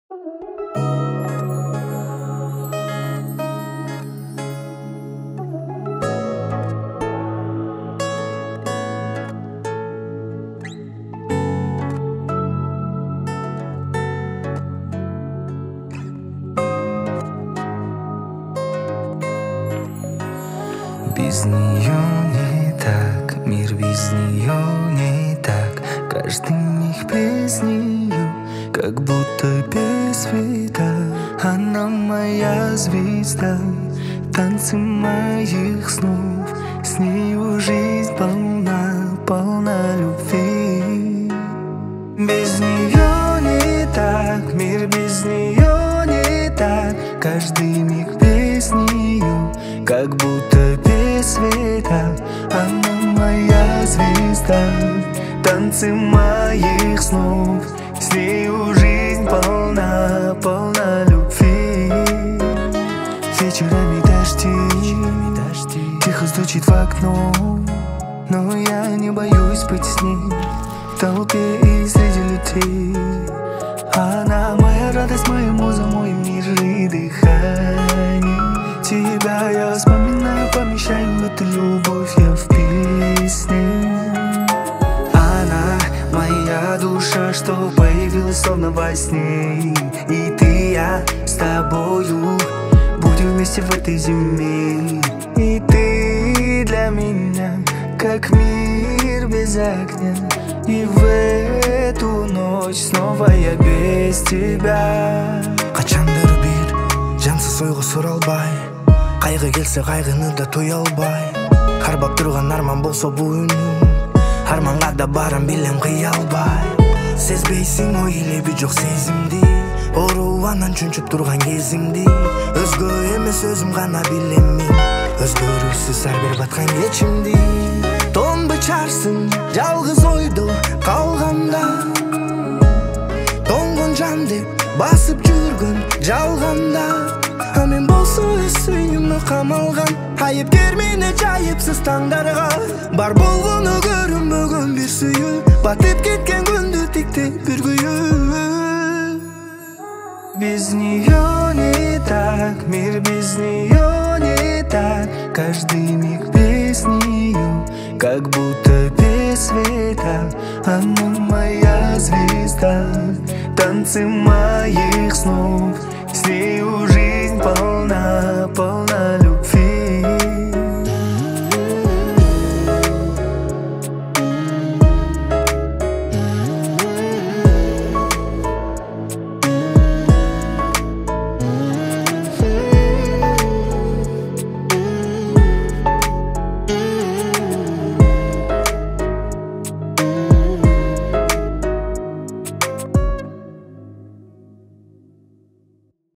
Без нее не так, мир без нее не так. Каждый миг без нее, как будто без света. Она моя звезда, танцы моих снов. С нею жизнь полна, полна любви. Без нее не так, мир без нее не так. Каждый миг без нее, как будто без света. Она моя звезда, танцы моих снов. С нею жизнь полна, полна любви. Вечерами дожди, тихо стучит в окно, но я не боюсь быть с ней в толпе и среди людей. Она моя радость, моя муза, мой мир и дыхание. Тебя я вспоминаю, помещаю эту любовь я в песне. Она моя душа, что появилась словно во сне. И ты, я с тобою будем вместе в этой зиме. И ты для меня как мир без огня. И в эту ночь снова я без тебя. Качандыр бир жансыз ойго суралбай, кайгы келсе кайгыны да той албай. Карбап турган арман болсо бул үнүм, арманга да барам билем кый албай. Сезбейсиң ой илеби жок сезимди, оору анан чүнчүп турган кезиңди. Өзгө эмес өзүм гана билем мен, өзгөрүүсүз ар бир баткан кечимди. Тон бычарсың жалгыз ойдо калганда, тоңгон жан деп басып жүргөн жалганда. А мен болсо өз сүйүмө камалган, айыпкер мени жайыпсыз таңдарга. Бар болгону көрүнбөгөн бир сүйүү, батып кеткен күндү тиктеп бир күйүү. Без нее не так, мир без нее не так. Каждый миг без нее, как будто без света. Она моя звезда, танцы моих снов. С нею жизнь полна, полна любви.